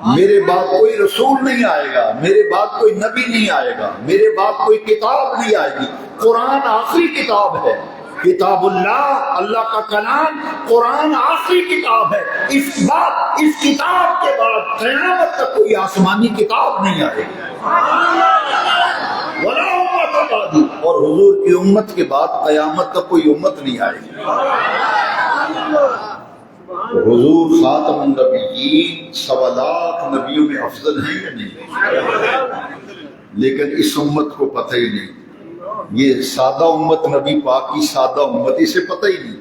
میرے بعد کوئی رسول نہیں آئے گا، میرے بعد کوئی نبی نہیں آئے گا، میرے بعد کوئی کتاب نہیں آئے گی. قرآن آخری کتاب ہے، کتاب اللہ، اللہ کا کلام. قرآن آخری کتاب ہے. اس کتاب کے بعد قیامت تک کوئی آسمانی کتاب نہیں آئے گی. ولا امت بعدی، اور حضور کی امت کے بعد قیامت تک کوئی امت نہیں آئے گی. حضور خاتم النبیین، 1.25 لاکھ نبیوں میں افضل ہیں یا نہیں؟ لیکن اس امت کو پتہ ہی نہیں. یہ سادہ امت، نبی پاک کی سادہ امت، اسے پتہ ہی نہیں.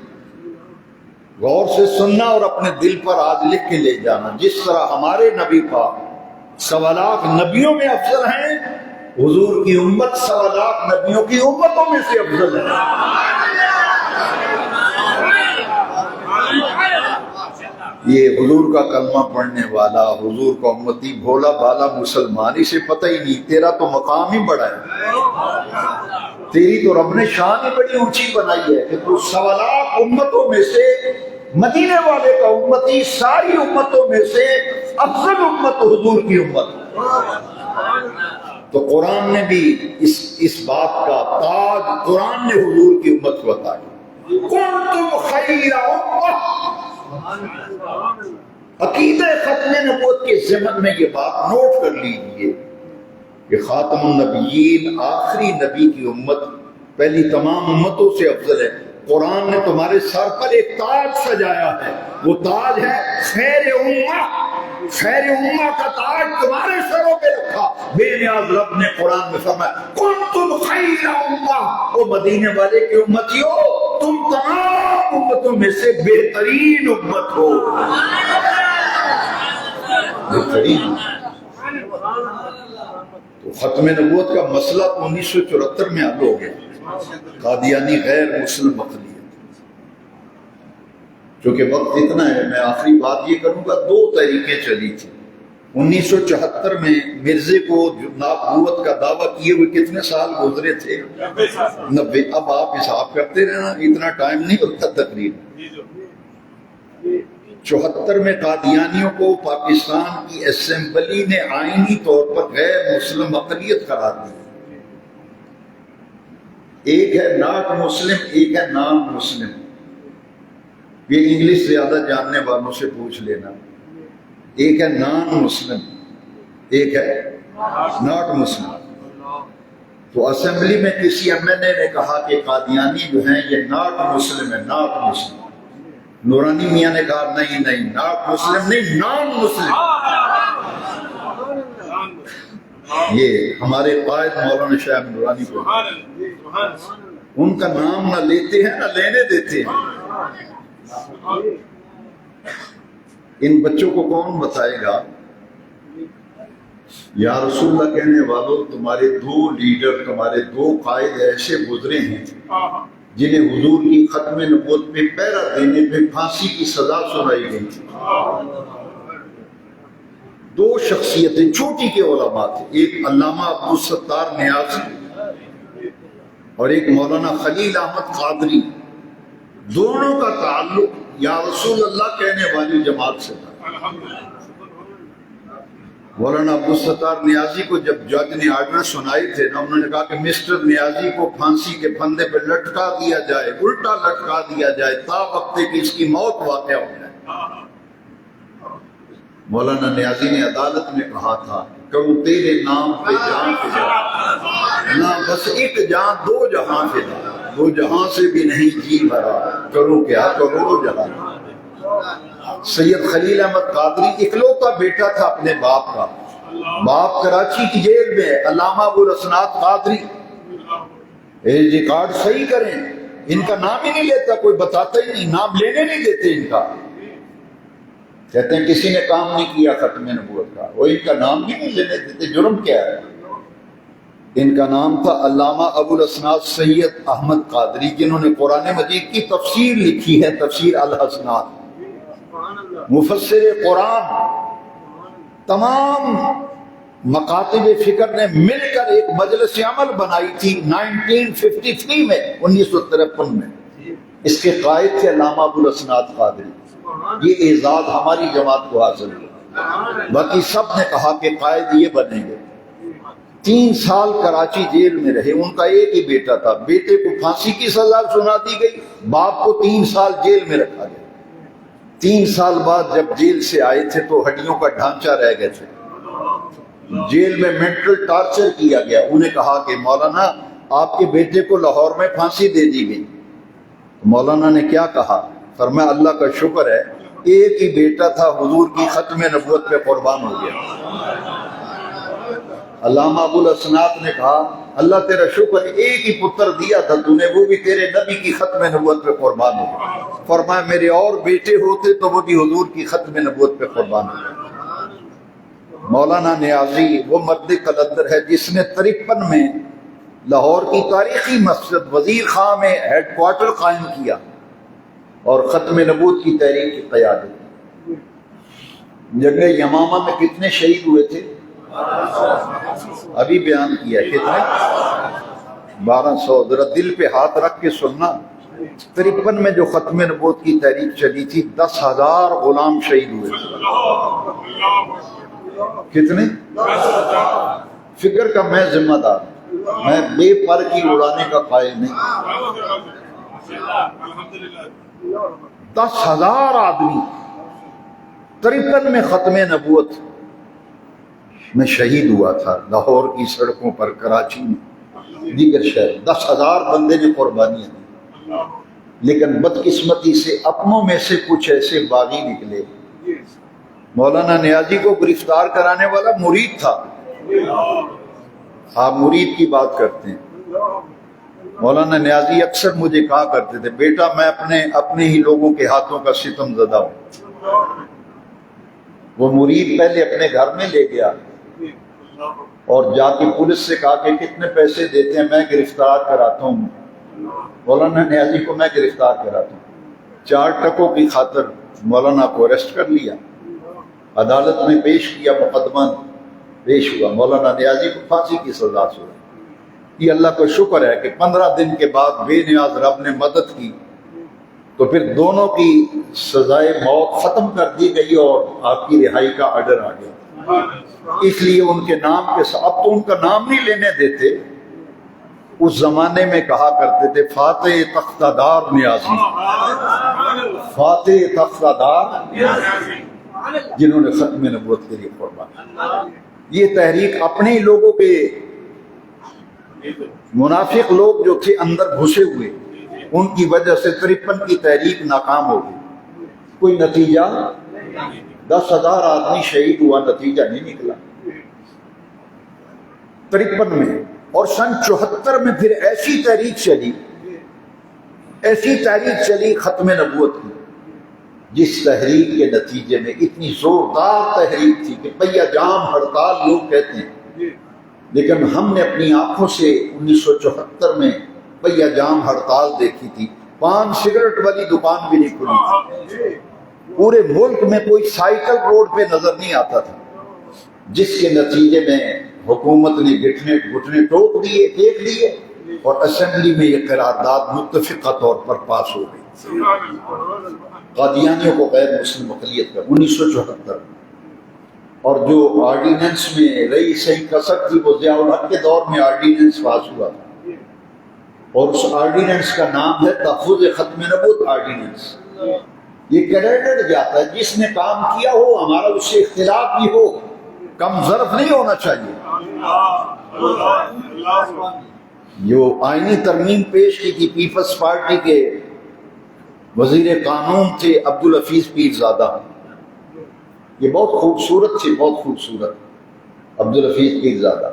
غور سے سننا اور اپنے دل پر آج لکھ کے لے جانا. جس طرح ہمارے نبی پاک 1.25 لاکھ نبیوں میں افضل ہیں، حضور کی امت 1.25 لاکھ نبیوں کی امتوں میں سے افضل ہے. یہ حضور کا کلمہ پڑھنے والا، حضور کا امتی، بھولا بالا مسلمان، اسے پتہ ہی نہیں. تیرا تو مقام ہی بڑا ہے، تیری تو رب نے شان ہی بڑی اونچی بنائی ہے کہ تو 1.25 لاکھ امتوں میں سے مدینے والے کا امتی، ساری امتوں میں سے افضل امت حضور کی امت. تو قرآن نے بھی اس بات کا تاج، قرآن نے حضور کی امت کو عطا کیا. کنتم خیر امہ، عقیدہ ختم نبوت کے ضمن میں یہ بات نوٹ کر لیجیے کہ خاتم النبیین آخری نبی کی امت پہلی تمام امتوں سے افضل ہے. قرآن نے تمہارے سر پر ایک تاج سجایا ہے، وہ تاج ہے خیر امہ. خیر امہ کا تاج تمہارے سروں پہ رکھا. بے نیاز رب نے قرآن میں فرمایا کنتم خیر امہ، او مدینے والے کی امتیو تم تمام امتوں میں سے بہترین امت ہو. بہترین. تو ختم نبوت کا مسئلہ تو 1974 میں حل ہو گیا. قادیانی غیر مسلم اقلیت. چونکہ وقت اتنا ہے میں آخری بات یہ کروں گا، دو تحریکیں چلی تھی 1974 میں. مرزے کو نبوت کا دعویٰ کیے ہوئے کتنے سال گزرے تھے؟ 90. اب آپ حساب کرتے رہنا، اتنا ٹائم نہیں ہوتا تقریباً. 74 میں قادیانیوں کو پاکستان کی اسمبلی نے آئینی طور پر غیر مسلم اقلیت قرار دی. ایک ہے ناٹ مسلم، ایک ہے نان مسلم. یہ انگلش زیادہ جاننے والوں سے پوچھ لینا. ایک ہے نان مسلم، ایک ہے ناٹ مسلم. تو اسمبلی میں کسی ایم این اے نے کہا کہ قادیانی جو ہیں یہ ناٹ مسلم ہے، ناٹ مسلم. نورانی میاں نے کہا نہیں نہیں، ناٹ مسلم نہیں، نان مسلم. یہ ہمارے قائد مولانا شاہ نورانی کو ان کا نام نہ لیتے ہیں نہ لینے دیتے ہیں. ان بچوں کو کون بتائے گا؟ یا رسول اللہ کہنے والوں تمہارے دو لیڈر، تمہارے دو قائد ایسے گزرے ہیں جنہیں حضور کی ختم نبوت پہ پہرا دینے پہ پھانسی کی سزا سنائی گئی تھی. دو شخصیتیں چھوٹی کے علماء تھے، ایک علامہ عبدالستار نیازی اور ایک مولانا خلیل احمد قادری. دونوں کا تعلق یا رسول اللہ کہنے والی جماعت سے تھا. مولانا عبدالستار نیازی کو جب جج نے آرڈر سنائے تھے نا، انہوں نے کہا کہ مسٹر نیازی کو پھانسی کے پھندے پہ لٹکا دیا جائے، الٹا لٹکا دیا جائے تا وقت کہ اس کی موت واقع ہو جائے. مولانا نیازی نے عدالت میں کہا تھا کروں تیرے نام پہ جان فدا، نہ بس ایک جان دو جہاں فدا، دو جہاں سے بھی نہیں جی بھرا، کروں کیا کروں جہاں. سید خلیل احمد قادری اکلوتا بیٹا تھا اپنے باپ کا. باپ کراچی کی جیل میں ہے. علامہ ابوالحسنات قادری ریکارڈ صحیح کریں، ان کا نام ہی نہیں لیتا، کوئی بتاتا ہی نہیں، نام لینے نہیں دیتے ان کا. کہتے ہیں کسی نے کام نہیں کیا ختم نبوت کا، وہ ان کا نام ہی نہیں لینے دیتے. جرم کیا ہے؟ ان کا نام تھا علامہ ابوالحسنات سید احمد قادری، جنہوں نے قرآن مجید کی تفسیر لکھی ہے، تفسیر الحسنات. مفسر قرآن. تمام مکاتب فکر نے مل کر ایک مجلس عمل بنائی تھی 1953 میں، 1953 میں. اس کے قائد تھے علامہ ابوالحسنات قادری. یہ اعزاز ہماری جماعت کو حاصل ہوا. باقی سب نے کہا کہ قائد یہ بنیں گے. 3 سال کراچی جیل میں رہے. ان کا ایک ہی بیٹا تھا، بیٹے کو پھانسی کی سزا سنا دی گئی، باپ کو 3 سال جیل میں رکھا گیا. 3 سال بعد جب جیل سے آئے تھے تو ہڈیوں کا ڈھانچہ رہ گئے تھے. جیل میں مینٹل ٹارچر کیا گیا. انہیں کہا کہ مولانا آپ کے بیٹے کو لاہور میں پھانسی دے دی گئی. مولانا نے کیا کہا؟ فرمایا اللہ کا شکر ہے ایک ہی بیٹا تھا، حضور کی ختم نبوت پہ قربان ہو گیا. علامہ ابوالحسنات نے کہا اللہ تیرا شکر ہے ایک ہی پتر دیا تھا تو نے، وہ بھی تیرے نبی کی ختم نبوت پہ قربان ہو گیا. فرمایا میرے اور بیٹے ہوتے تو وہ بھی حضور کی ختم نبوت پہ قربان ہو گئے. مولانا نیازی وہ مرد قلندر ہے جس نے 53 میں لاہور کی تاریخی مسجد وزیر خان میں ہیڈ کوارٹر قائم کیا اور ختم نبوت کی تحریک کی قیادت کی. جنگ یمامہ میں کتنے شہید ہوئے تھے؟ ابھی بیان کیا کتنے؟ 1200. ذرا دل پہ ہاتھ رکھ کے سننا. 53 میں جو ختم نبوت کی تحریک چلی تھی 10,000 غلام شہید ہوئے تھے. کتنے؟ فکر کا میں ذمہ دار، میں بے پر کی اڑانے کا قائل نہیں. 10,000 آدمی 53 میں ختم نبوت میں شہید ہوا تھا، لاہور کی سڑکوں پر، کراچی میں، دیگر شہر 10,000 بندے نے قربانیاں دی، لیکن بدقسمتی سے اپنوں میں سے کچھ ایسے باغی نکلے۔ مولانا نیازی کو گرفتار کرانے والا مرید تھا، آپ مرید کی بات کرتے ہیں۔ مولانا نیازی اکثر مجھے کہا کرتے تھے، بیٹا میں اپنے ہی لوگوں کے ہاتھوں کا ستم زدہ ہوں۔ وہ مرید پہلے اپنے گھر میں لے گیا اور جا کے پولیس سے کہا کہ کتنے پیسے دیتے ہیں، میں گرفتار کراتا ہوں مولانا نیازی کو، میں گرفتار کراتا ہوں۔ 4 ٹکوں کی خاطر مولانا کو اریسٹ کر لیا، عدالت میں پیش کیا، مقدمہ پیش ہوا، مولانا نیازی کو پھانسی کی سزا سنائی۔ یہ اللہ کا شکر ہے کہ 15 دن کے بعد بے نیاز رب نے مدد کی، تو پھر دونوں کی سزائے موت ختم کر دی گئی اور آپ کی رہائی کا آرڈر آ گیا۔ اس لیے ان کے نام کے ساتھ، اب تو ان کا نام نہیں لینے دیتے، اس زمانے میں کہا کرتے تھے فاتح تختہ دار نیازی، فاتح تختہ دار جنہوں نے ختم نبوت کے لیے قربان۔ یہ تحریک اپنے ہی لوگوں کے، منافق لوگ جو تھے اندر گھسے ہوئے، ان کی وجہ سے 53 کی تحریک ناکام ہو گئی، کوئی نتیجہ 10,000 آدمی شہید ہوا، نتیجہ نہیں نکلا 53 میں۔ اور سن 74 میں پھر ایسی تحریک چلی ختم نبوت کی، جس تحریک کے نتیجے میں اتنی زوردار تحریک تھی کہ پہیا جام ہڑتال لوگ کہتے ہیں، لیکن ہم نے اپنی آنکھوں سے 1974 میں پہیا جام ہڑتال دیکھی تھی، پان سگریٹ والی دکان بھی نہیں کھلی تھی، پورے ملک میں کوئی سائیکل روڈ پہ نظر نہیں آتا تھا، جس کے نتیجے میں حکومت نے گھٹنے ٹوک دیے، پھینک دیے، اور اسمبلی میں یہ قرارداد متفقہ طور پر پاس ہو گئی، قادیانیوں کو غیر مسلم اقلیت کا 1974۔ اور جو آرڈیننس میں رئی صحیح کسر تھی، وہ ضیاء الحق کے دور میں آرڈیننس پاس ہوا تھا، اور اس آرڈیننس کا نام ہے تحفظ ختم نبوت آرڈیننس۔ یہ کریڈٹ جاتا ہے جس نے کام کیا ہو، ہمارا اس سے اختلاف بھی ہو، کم ظرف نہیں ہونا چاہیے۔ جو آئینی ترمیم پیش کی تھی پیپلز پارٹی کے وزیر قانون تھے عبدالحفیظ پیرزادہ، یہ بہت خوبصورت تھی، بہت خوبصورت عبدالحفیظ پیرزادہ۔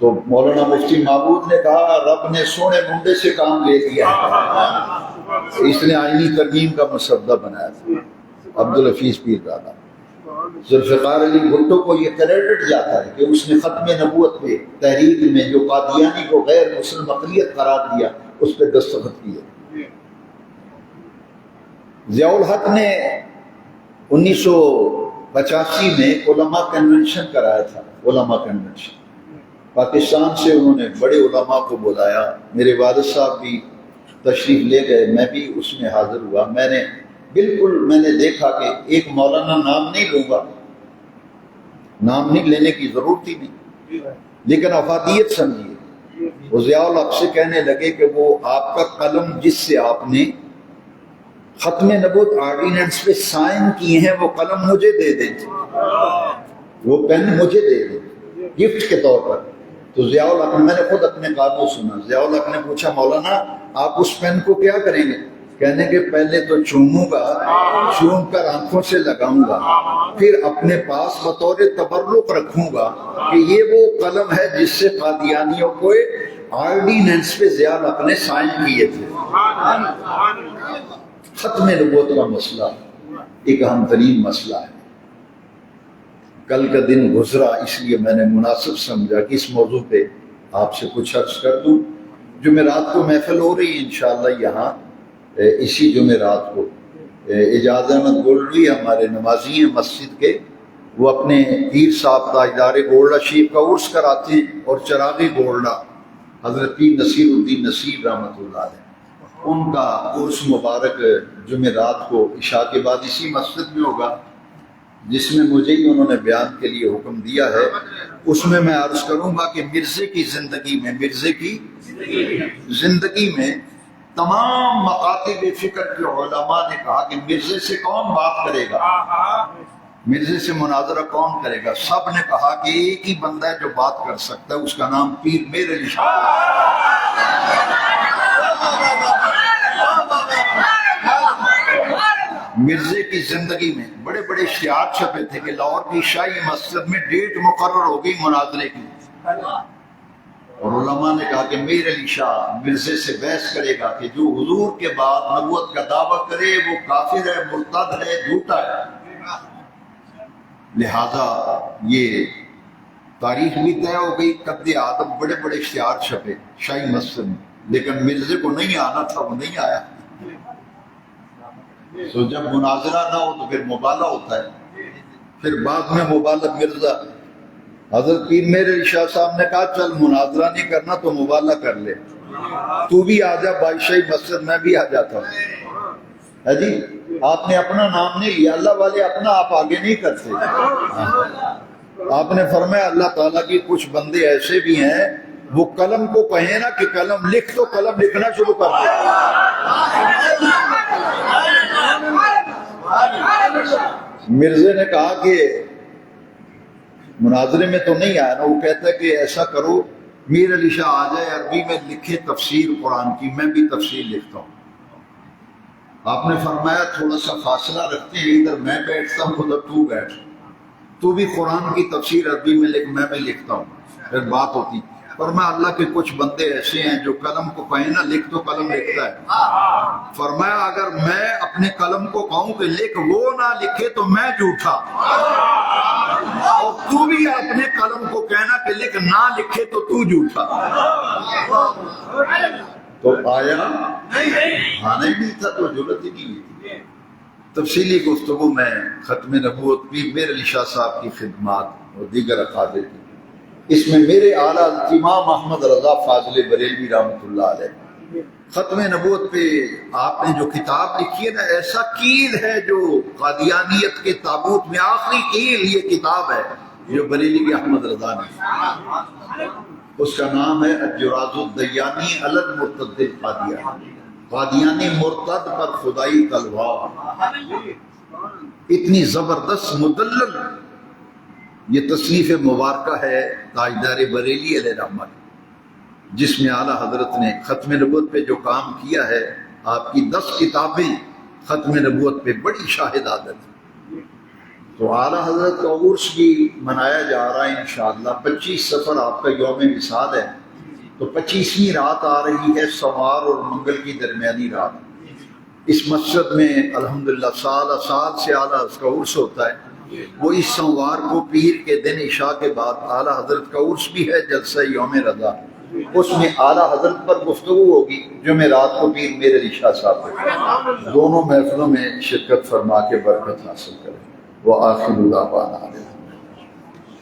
تو مولانا مفتی معبود نے کہا رب نے سونے منڈے سے کام لے لیا ہے، اس نے آئینی ترمیم کا مسودہ بنایا تھا عبدالحفیظ پیرزادہ۔ ذوالفقار علی بھٹو کو یہ کریڈٹ جاتا ہے کہ اس نے ختم نبوت پہ تحریک میں جو قادیانی کو غیر مسلم اقلیت قرار دیا، اس پہ دستخط کیے۔ ضیاء الحق نے 1985 میں علماء کنونشن کرایا تھا، علماء کنونشن پاکستان سے انہوں نے بڑے علماء کو بلایا، میرے والد صاحب بھی تشریف لے گئے، میں بھی اس میں حاضر ہوا۔ میں نے دیکھا کہ ایک مولانا، نام نہیں لوں گا، نام نہیں لینے کی ضرورت ہی نہیں، لیکن افادیت سمجھیے، وہ ضیاء الحق سے کہنے لگے کہ وہ آپ کا قلم جس سے آپ نے ختم نبوت آرڈیننس پہ سائن کیے ہیں، وہ قلم مجھے دے دیں، وہ پین مجھے دے دیں گفٹ کے طور پر۔ تو ضیاء الحق نے، میں نے خود اپنے کانوں سنا، ضیاء الحق نے پوچھا مولانا آپ اس پین کو کیا کریں گے؟ کہنے کہ پہلے تو چوموں گا، چوم کر آنکھوں سے لگاؤں گا، پھر اپنے پاس بطور تبرک رکھوں گا کہ یہ وہ قلم ہے جس سے قادیانیوں کو آرڈیننس پہ ضیاء الحق نے سائن کیے تھے۔ ختم نبوت کا مسئلہ ایک اہم ترین مسئلہ ہے۔ کل کا دن گزرا، اس لیے میں نے مناسب سمجھا کہ اس موضوع پہ آپ سے کچھ عرض کر دوں۔ جمعرات کو محفل ہو رہی ہے انشاءاللہ یہاں، اسی جمعرات کو اعجاز احمد گولڈوی ہمارے نمازی ہیں مسجد کے، وہ اپنے پیر صاحب تاجدار گولڈا شریف کا عرس کراتے ہیں، اور چراغی گولڈا حضرت پیر نصیر الدین نصیر رحمۃ اللہ علیہ، ان کا عرس مبارک جمعرات کو عشاء کے بعد اسی مسجد میں ہوگا، جس میں مجھے ہی انہوں نے بیان کے لیے حکم دیا ہے۔ اس میں میں عرض کروں گا کہ مرزے کی زندگی میں تمام مکاتب فکر کے علماء نے کہا کہ مرزے سے کون بات کرے گا، مرزے سے مناظرہ کون کرے گا؟ سب نے کہا کہ ایک ہی بندہ ہے جو بات کر سکتا ہے، اس کا نام پیر میر علی شاہ۔ مرزے کی زندگی میں بڑے بڑے اشتہار چھپے تھے کہ لاہور کی شاہی مسجد میں ڈیٹ مقرر ہو گئی مناظرے کی، اور علماء نے کہا کہ میر علی شاہ مرزے سے بحث کرے گا کہ جو حضور کے بعد نبوت کا دعویٰ کرے وہ کافر ہے، مرتد ہے، جھوٹا ہے۔ لہذا یہ تاریخ بھی طے ہو گئی، قد آدم بڑے بڑے اشتہار چھپے شاہی مسجد میں، لیکن مرزے کو نہیں آنا تھا، وہ نہیں آیا۔ تو جب مناظرہ نہ ہو تو پھر مبالغہ ہوتا ہے، پھر بعد میں مبالغہ مرزا حضرت پیر میرے شاہ صاحب نے کہا چل مناظرہ نہیں کرنا تو مبالغہ کر لے، تو بھی آ جا بادشاہی مسجد، میں بھی آ جاتا ہوں۔ ہے جی، آپ نے اپنا نام نہیں لیا، اللہ والے اپنا آپ آگے نہیں کرتے۔ آپ نے فرمایا اللہ تعالیٰ کی کچھ بندے ایسے بھی ہیں وہ قلم کو کہیں نا کہ قلم لکھ تو قلم لکھنا شروع کر دے۔ مرزے نے کہا کہ مناظرے میں تو نہیں آیا نا، وہ کہتا ہے کہ ایسا کرو میر علی شاہ آ جائے، عربی میں لکھے تفسیر قرآن کی، میں بھی تفسیر لکھتا ہوں۔ آپ نے فرمایا تھوڑا سا فاصلہ رکھتے ہیں، ادھر میں بیٹھتا ہوں ادھر تو بیٹھ، تو بھی قرآن کی تفسیر عربی میں لکھ، میں بھی لکھتا ہوں، پھر بات ہوتی۔ فرمایا اللہ کے کچھ بندے ایسے ہیں جو قلم کو کہیں نا لکھ تو قلم لکھتا ہے۔ فرمایا اگر میں اپنے قلم کو کہوں کہ لکھ وہ نہ لکھے تو میں جھوٹا، اور تو بھی اپنے قلم کو کہنا کہ لکھ نہ لکھے تو تو جھوٹا۔ تو آیا آنا ہی نہیں تھا تو ضرورت ہی نہیں تھی۔ تفصیلی گفتگو میں ختم نبوت پیر میر علی شاہ صاحب کی خدمات اور دیگر اقادر کی، اس میں میرے اعلیٰ امام احمد رضا فاضل بریلوی رحمۃ اللہ علیہ ختم نبوت پہ آپ نے جو کتاب لکھی ہے نا، ایسا کیل ہے جو قادیانیت کے تابوت میں آخری کیل یہ کتاب ہے جو بریلوی احمد رضا نے، اس کا نام ہے الجراز الدیانی علی المرتد القادیانی، قادیانی مرتد پر خدائی تلوار۔ اتنی زبردست مدلل یہ تصنیف مبارکہ ہے تاجدار بریلی علیہ رحمت، جس میں اعلیٰ حضرت نے ختم نبوت پہ جو کام کیا ہے، آپ کی 10 کتابیں ختم نبوت پہ بڑی شاہد عادت ہے۔ تو اعلیٰ حضرت کا عرس بھی منایا جا رہا ہے انشاءاللہ، 25 سفر آپ کا یوم وصال ہے، تو 25ویں رات آ رہی ہے، سوار اور منگل کی درمیانی رات۔ اس مسجد میں الحمدللہ سال سے اعلیٰ حضرت کا عرس ہوتا ہے، وہ اس سوار کو پیر کے دن عشاء کے بعد اعلیٰ حضرت کا عرس بھی ہے، جلسہ یوم رضا، اس میں اعلیٰ حضرت پر گفتگو ہوگی، جمعرات کو پیر میر علی شاہ صاحب دونوں محفلوں میں شرکت فرما کے برکت حاصل کریں۔ وآخر دعوانا